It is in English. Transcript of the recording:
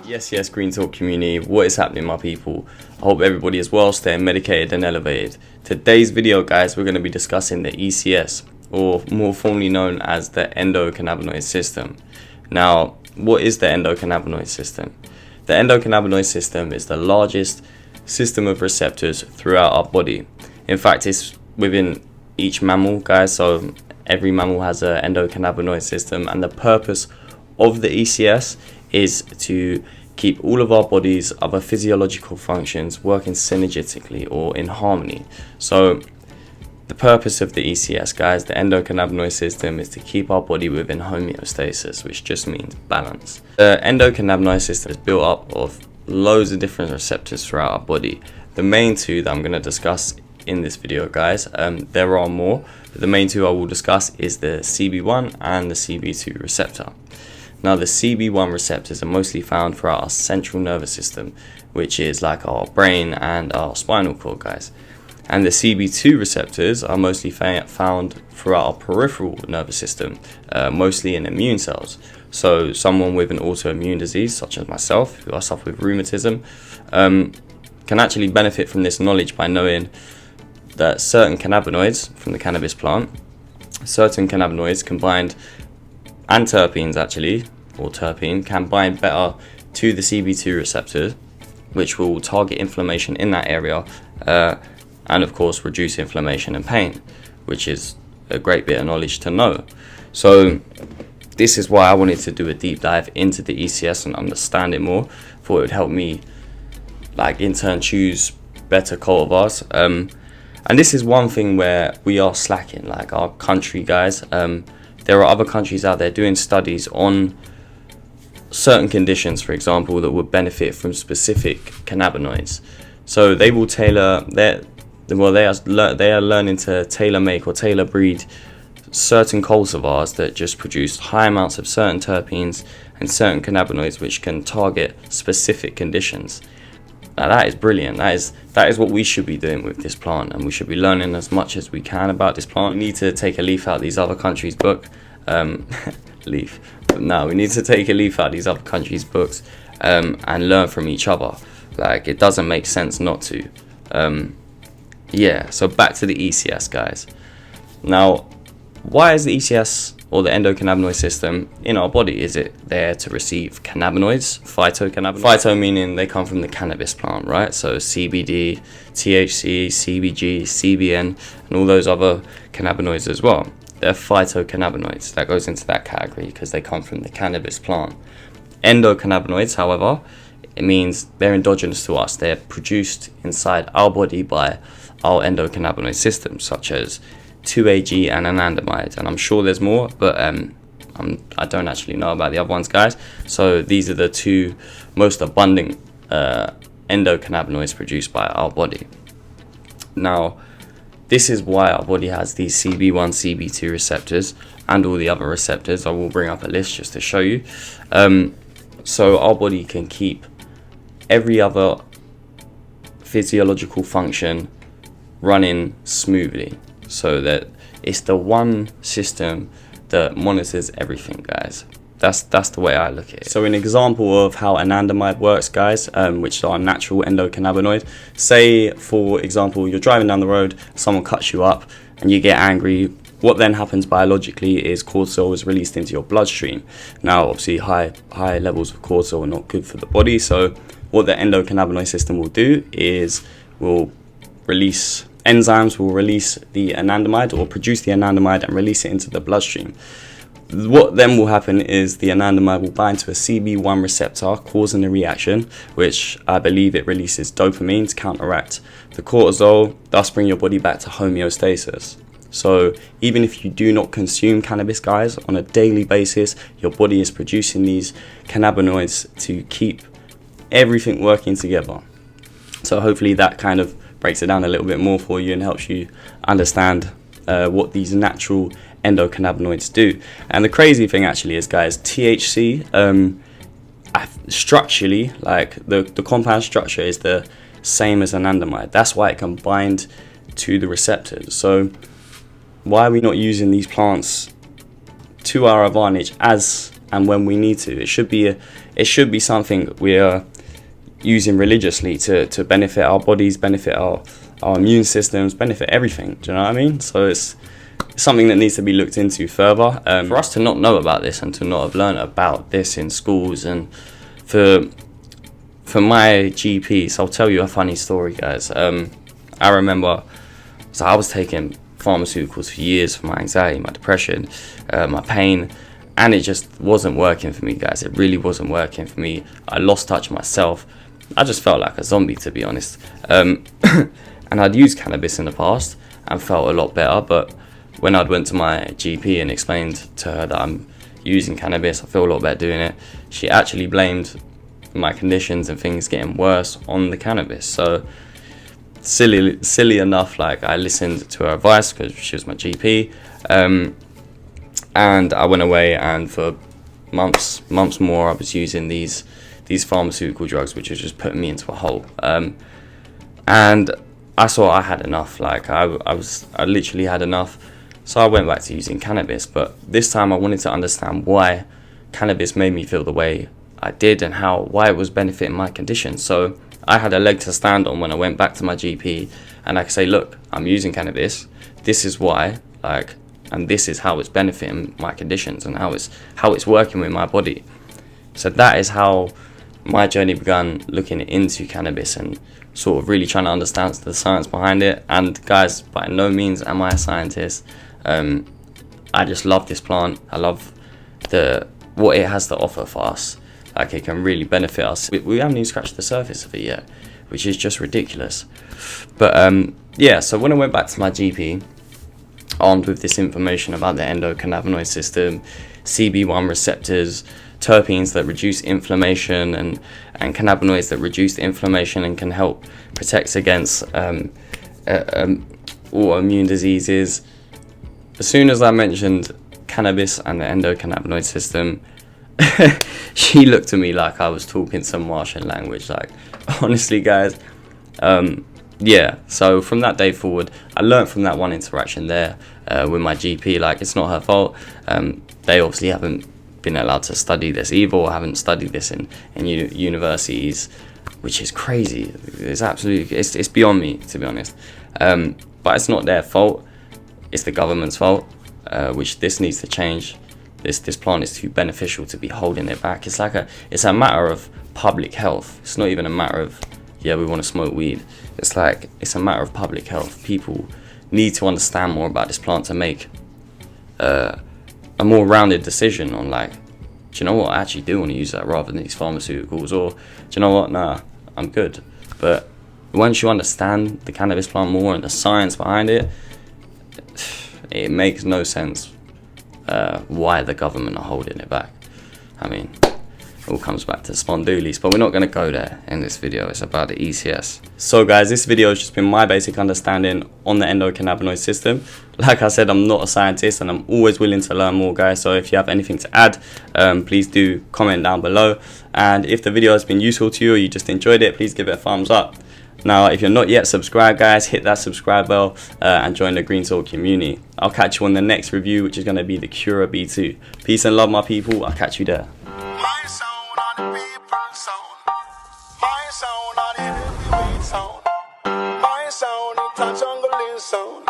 Yes, Green Talk community, what is happening, my people? I hope everybody is well, staying medicated and elevated. Today's video, guys, we're going to be discussing the ECS, or more formally known as the endocannabinoid system. Now, what is the endocannabinoid system? The endocannabinoid system is the largest system of receptors throughout our body. In fact, it's within each mammal, guys, so every mammal has an endocannabinoid system, and the purpose of the ECS is to keep all of our body's other physiological functions working synergistically or in harmony. So the purpose of the ECS, guys, the endocannabinoid system, is to keep our body within homeostasis, which just means balance. The endocannabinoid system is built up of loads of different receptors throughout our body. The main two that I'm going to discuss in this video, guys, there are more, but the main two I will discuss is the CB1 and the CB2 receptor. Now, the CB1 receptors are mostly found throughout our central nervous system, which is like our brain and our spinal cord, guys. And the CB2 receptors are mostly found throughout our peripheral nervous system, mostly in immune cells. So someone with an autoimmune disease, such as myself, who I suffer with rheumatism, can actually benefit from this knowledge by knowing that certain cannabinoids from the cannabis plant, certain cannabinoids combined, and terpenes actually, or terpene, can bind better to the CB2 receptor, which will target inflammation in that area, and of course reduce inflammation and pain, which is a great bit of knowledge to know. So this is why I wanted to do a deep dive into the ECS and understand it more. Thought it would help me, like, in turn choose better cultivars. And this is one thing where we are slacking, like our country, guys. There are other countries out there doing studies on certain conditions, for example, that would benefit from specific cannabinoids. So they will tailor they are learning to tailor make or tailor breed certain cultivars that just produce high amounts of certain terpenes and certain cannabinoids which can target specific conditions. Now that is brilliant. That is what we should be doing with this plant, and we should be learning as much as we can about this plant. We need to take a leaf out these other countries' book. Leaf. But no, we need to take a leaf out these other countries' books and learn from each other. Like, it doesn't make sense not to. Yeah. So back to the ECS, guys. Now, why is the ECS, or the endocannabinoid system, in our body? Is it there to receive cannabinoids, phytocannabinoids? Phyto meaning they come from the cannabis plant, right? So CBD, THC, CBG, CBN, and all those other cannabinoids as well. They're phytocannabinoids. That goes into that category because they come from the cannabis plant. Endocannabinoids, however, it means they're endogenous to us. They're produced inside our body by our endocannabinoid system, such as 2-AG and anandamide, and I'm sure there's more, but I don't actually know about the other ones, guys. So these are the two most abundant endocannabinoids produced by our body. Now, this is why our body has these CB1, CB2 receptors and all the other receptors. I will bring up a list just to show you. So our body can keep every other physiological function running smoothly, so that it's the one system that monitors everything, guys. That's the way I look at it. So an example of how anandamide works, guys, which are natural endocannabinoid. Say, for example, you're driving down the road, someone cuts you up, and you get angry. What then happens biologically is cortisol is released into your bloodstream. Now, obviously, high levels of cortisol are not good for the body. So what the endocannabinoid system will do is enzymes will release the anandamide, or produce the anandamide and release it into the bloodstream. What then will happen is the anandamide will bind to a CB1 receptor, causing a reaction, which I believe it releases dopamine to counteract the cortisol, thus bring your body back to homeostasis. So even if you do not consume cannabis, guys, on a daily basis, your body is producing these cannabinoids to keep everything working together. So hopefully that kind of breaks it down a little bit more for you and helps you understand what these natural endocannabinoids do. And the crazy thing actually is, guys, THC, structurally, like the compound structure is the same as anandamide. That's why it can bind to the receptors. So why are we not using these plants to our advantage as and when we need to. It should be something we are using religiously to benefit our bodies, benefit our immune systems, benefit everything. Do you know what I mean? So it's something that needs to be looked into further. For us to not know about this and to not have learned about this in schools, and for my GP, so I'll tell you a funny story, guys. I remember, so I was taking pharmaceuticals for years for my anxiety, my depression, my pain, and it just wasn't working for me, guys. It really wasn't working for me. I lost touch of myself. I just felt like a zombie, to be honest. And I'd used cannabis in the past and felt a lot better, but when I'd went to my GP and explained to her that I'm using cannabis, I feel a lot better doing it, she actually blamed my conditions and things getting worse on the cannabis. So silly enough, like, I listened to her advice because she was my GP, and I went away, and for months more I was using these pharmaceutical drugs, which was just putting me into a hole. And I saw I had enough. Like, I literally had enough. So I went back to using cannabis, but this time I wanted to understand why cannabis made me feel the way I did and why it was benefiting my condition. So I had a leg to stand on when I went back to my GP, and I could say, look, I'm using cannabis. This is why, like, and this is how it's benefiting my conditions and how it's working with my body. So that is how my journey began, looking into cannabis and sort of really trying to understand the science behind it. And guys, by no means am I a scientist. I just love this plant. I love what it has to offer for us. Like, it can really benefit us. We haven't even scratched the surface of it yet, which is just ridiculous. But yeah, so when I went back to my GP, armed with this information about the endocannabinoid system, CB1 receptors, terpenes that reduce inflammation, and cannabinoids that reduce inflammation and can help protect against autoimmune diseases. As soon as I mentioned cannabis and the endocannabinoid system, she looked at me like I was talking some Martian language. Like, honestly, guys, yeah. So from that day forward, I learned from that one interaction there with my GP. Like, it's not her fault. They obviously haven't been allowed to study this either, or haven't studied this in universities, which is crazy. It's absolutely, it's beyond me, to be honest. But it's not their fault. It's the government's fault, which this needs to change. This plant is too beneficial to be holding it back. It's a matter of public health. It's not even a matter of, yeah, we want to smoke weed. It's a matter of public health. People need to understand more about this plant to make a more rounded decision on, like, do you know what, I actually do want to use that rather than these pharmaceuticals, or do you know what, nah, I'm good. But once you understand the cannabis plant more and the science behind it, it makes no sense why the government are holding it back. I mean, it all comes back to spondoolies, but we're not going to go there in this video. It's about the ECS. So guys, this video has just been my basic understanding on the endocannabinoid system. Like I said, I'm not a scientist, and I'm always willing to learn more, guys. So if you have anything to add, please do comment down below. And if the video has been useful to you, or you just enjoyed it, please give it a thumbs up. Now, if you're not yet subscribed, guys, hit that subscribe bell and join the Green Talk community. I'll catch you on the next review, which is going to be the Cura B2. Peace and love, my people. I'll catch you there. My sound on the people sound. My sound on the heavyweight sound. My sound, it's a jungling sound.